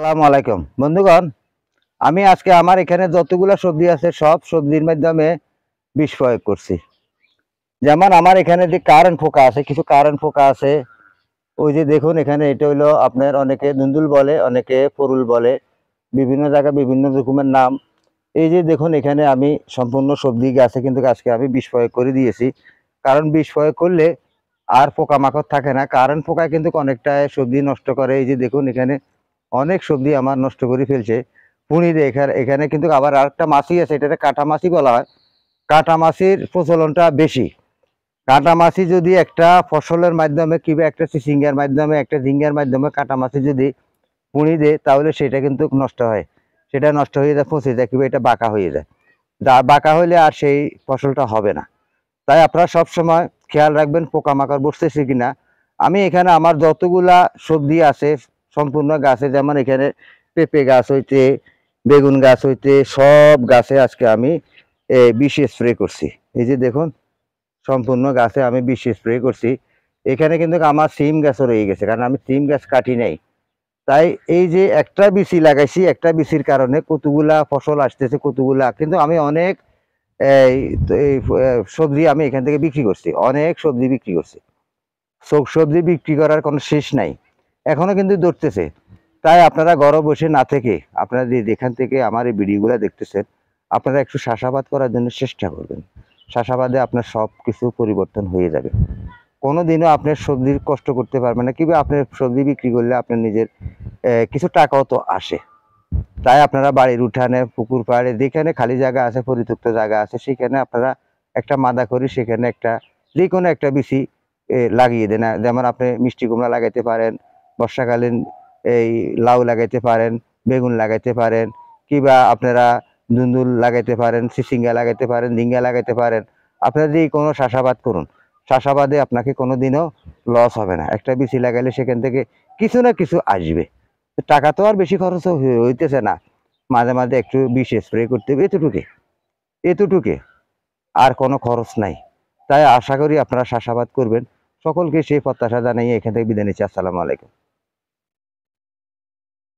আসসালামু আলাইকুম বন্ধুগণ, আমি আজকে আমার এখানে যতগুলো সবজি আছে সব সবজির মাধ্যমে বিষ প্রয়োগ করছি। যেমন আমার এখানে যে কারেন্ট পোকা আছে, কিছু কারেন্ট পোকা আছে। ওই যে দেখুন এখানে, এটা হইলো আপনার অনেকে দুন্দুল বলে, অনেকে পরুল বলে, বিভিন্ন জায়গায় বিভিন্ন রকমের নাম। এই যে দেখুন এখানে আমি সম্পূর্ণ সবজি গাছে কিন্তু আজকে আমি বিষ প্রয়োগ করে দিয়েছি। কারণ বিষ প্রয়োগ করলে আর পোকামাকড় থাকে না। কারেন্ট পোকা কিন্তু অনেকটা সবজি নষ্ট করে। এই যে দেখুন এখানে অনেক সবজি আমার নষ্ট করে ফেলছে পুনি দিয়ে। এখানে কিন্তু আবার আরেকটা মাছি আছে, এটাকে কাটা মাছি বলা হয়। কাটা মাছির প্রচলনটা বেশি। কাটা মাছি যদি একটা ফসলের মাধ্যমে কিংবা একটা চিচিঙ্গার মাধ্যমে, একটা ঝিঙ্গার মাধ্যমে কাটা মাছি যদি পুনি দেয়, তাহলে সেটা কিন্তু নষ্ট হয়। সেটা নষ্ট হয়ে যায়, পচে যায়, কিংবা এটা বাঁকা হয়ে যায়। বাঁকা হইলে আর সেই ফসলটা হবে না। তাই আপনারা সবসময় খেয়াল রাখবেন পোকামাকড় বসতেছে কিনা। আমি এখানে আমার যতগুলা সবজি আছে সম্পূর্ণ গাছে, যেমন এখানে পেঁপে গাছ হইতে, বেগুন গাছ হইতে, সব গাছে আজকে আমি বিষ স্প্রে করছি। এই যে দেখুন সম্পূর্ণ গাছে আমি বিষ স্প্রে করছি। এখানে কিন্তু আমার সিম গাছও রয়ে গেছে, কারণ আমি সিম গাছ কাটি নাই। তাই এই যে একটা বিচি লাগাইছি, একটা বিচির কারণে কতগুলা ফসল আসতেছে, কতগুলা কিন্তু আমি অনেক এই এই সবজি আমি এখান থেকে বিক্রি করছি, অনেক সবজি বিক্রি করছি। সবজি বিক্রি করার কোনো শেষ নাই, এখনো কিন্তু ধরতেছে। তাই আপনারা ঘরে বসে না থেকে, আপনারা যেখান থেকে আমার এই ভিডিওগুলো দেখতেছেন, আপনারা একটু চাষাবাদ করার জন্য চেষ্টা করবেন। চাষাবাদে আপনার সব কিছু পরিবর্তন হয়ে যাবে। কোনোদিনও আপনার সবজির কষ্ট করতে পারবেন না, কিংবা আপনার সবজি বিক্রি করলে আপনার নিজের কিছু টাকাও তো আসে। তাই আপনারা বাড়ির উঠানে, পুকুর পাড়ে, যেখানে খালি জায়গা আছে, পরিত্যক্ত জায়গা আছে, সেখানে আপনারা একটা মাদা করি, সেখানে একটা যে কোনো একটা বিচি লাগিয়ে দেন। যেমন আপনি মিষ্টি কুমড়া লাগাইতে পারেন, বর্ষাকালীন এই লাউ লাগাইতে পারেন, বেগুন লাগাইতে পারেন, কিংবা আপনারা ধুন্দুল লাগাইতে পারেন, চিচিঙ্গা লাগাইতে পারেন, ঝিঙ্গা লাগাইতে পারেন। আপনারা যে কোনো চাষাবাদ করুন, চাষাবাদে আপনাকে কোনোদিনও লস হবে না। একটা বিচি লাগাইলে সেখান থেকে কিছু না কিছু আসবে। টাকা তো আর বেশি খরচ হইতেছে না, মাঝে মাঝে একটু বিষ স্প্রে করতে হবে, এতটুকু এতটুকু, আর কোনো খরচ নাই। তাই আশা করি আপনারা চাষাবাদ করবেন। সকলকে সেই প্রত্যাশা জানাই এখান থেকে বিদায় নিচ্ছি। আসসালামু আলাইকুম।